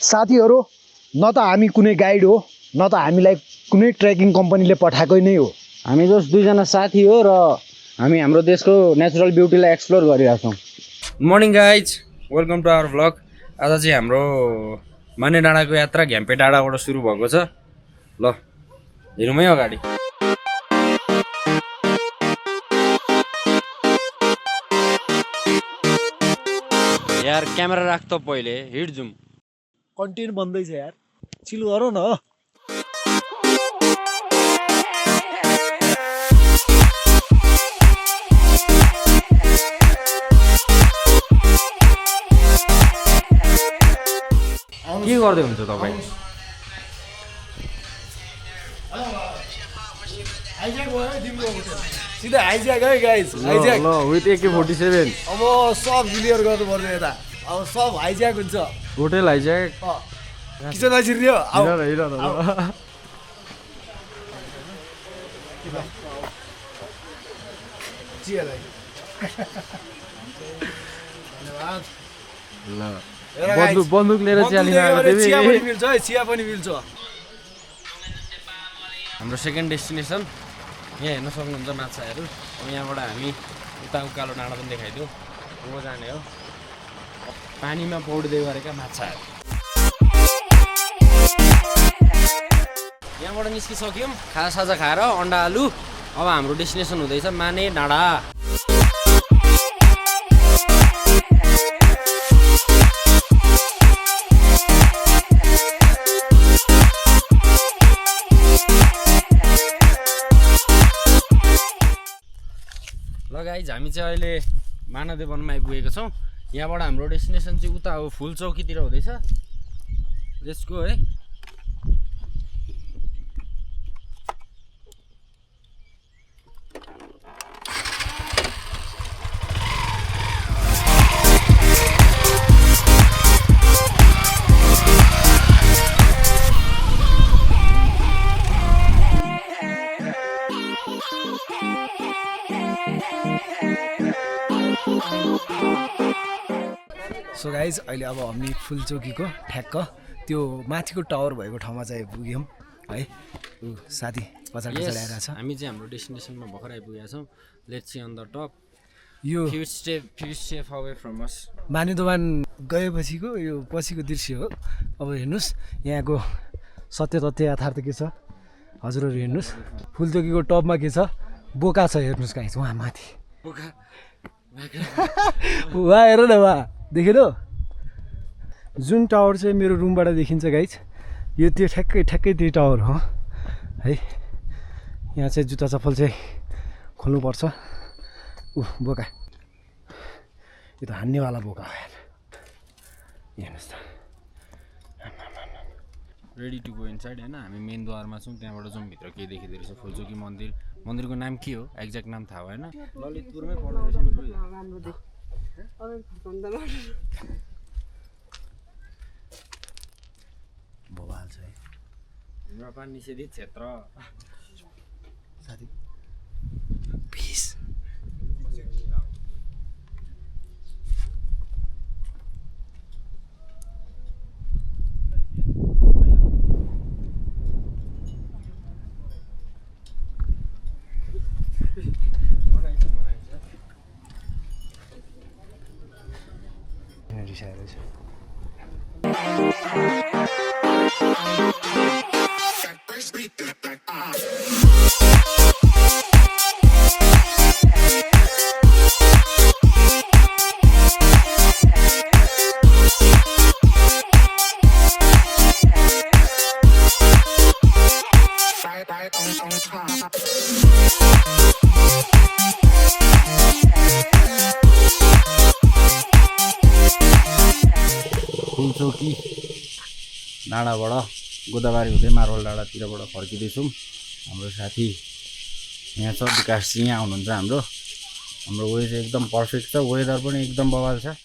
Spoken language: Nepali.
साथीहरु न त हामी कुनै गाइड हो न त हामीलाई कुनै ट्रेकिङ कम्पनीले पठाएको नै हो। हामी जस दुईजना साथी हो र हामी हाम्रो देशको नेचुरल ब्युटीलाई एक्सप्लोर गरिरहेका छौँ। Morning guys, welcome to our vlog. आज चाहिँ हाम्रो माने डाँडाको यात्रा घ्याम्पे डाँडाबाट सुरु भएको छ। ल हेरौँ है अगाडि। यार क्यामेरा राख त पहिले, हिट जुम। कन्टेन्ट बन्दैछ यार, चिल गरौ न। के गर्दै हुन्छ तपाईँ? सिधै हाइज्याक है गाइस, हाइज्याक। ल विथ AK-47 अब सब क्लियर गर्नुपर्छ यता, अब सब हाइज्याक हुन्छ। होटेल हाइज्याक किचनमा छिर्यो। बन्दुक लिएर चिया लिन आएको थिएँ। चिया पनि मिल्छ है, चिया पनि मिल्छ। हाम्रो सेकेन्ड डेस्टिनेसन यहाँ हेर्न सक्नुहुन्छ माछाहरू। अब यहाँबाट हामी उता उकालो डाँडा पनि देखाइदियो, उँभो जाने हो। पानीमा पौड्दै गरेका माछाहरू यहाँबाट निस्किसक्यौँ। खाजासाजा खाएर अन्डा आलु। अब हाम्रो डेस्टिनेसन हुँदैछ माने डाँडा। ल गाइज, हामी चाहिँ अहिले मानदेवनमा आइपुगेको छौँ। यहाँबाट हाम्रो डेस्टिनेसन चाहिँ उता हो, फुलचौकीतिर हुँदैछ। लेट्स गो है। सो गाइज, अहिले अब हामी फुलचोकीको ठ्याक्क त्यो माथिको टावर भएको ठाउँमा चाहिँ पुग्यौँ है। ऊ साथी पछाडि पछाडि आइरहेको छ। हामी चाहिँ हाम्रो डेस्टिनेसनमा भर्खर आइपुगेका छौँ। Let's see on the top. यो few step away from us. माने दोकान गएपछिको यो पछिको दृश्य हो। अब हेर्नुहोस् यहाँको सत्य तथ्य यथार्थ के छ हजुरहरू हेर्नुहोस्। फुलचोकीको टपमा के छ, बोका छ हेर्नुहोस् गाइज उहाँ माथि। उहाँ हेर न, उहाँ देखेर जुन टावर चाहिँ मेरो रुमबाट देखिन्छ गाइज, यो त्यो ठ्याक्कै त्यही टावर हो है। यहाँ चाहिँ जुत्ता चप्पल चाहिँ खोल्नुपर्छ। बोका यो त हान्नेवाला बोका हो यार, हेर्नुहोस् त। रेडी टु गो इनसाइड होइन। हामी मेन द्वारमा छौँ, त्यहाँबाट जाउँ भित्र के देखिँदो रहेछ। फुलचोकी मन्दिर, मन्दिरको नाम के हो एक्ज्याक्ट नाम थाहा भएन। ललितपुरमै पर्दो रहेछ नि। भोबाल छ है धुम्रपान निषेधित क्षेत्र। साथी पिस। रिसाएर छ। फुलचोकी डाँडाबाट गोदाबारी हुँदै मार्वल डाँडातिरबाट फर्किँदैछौँ। हाम्रो साथी यहाँ छ, विकास सिंह यहाँ हुनुहुन्छ। हाम्रो वे चाहिँ एकदम पर्फेक्ट छ, वेदर पनि एकदम बवाल छ।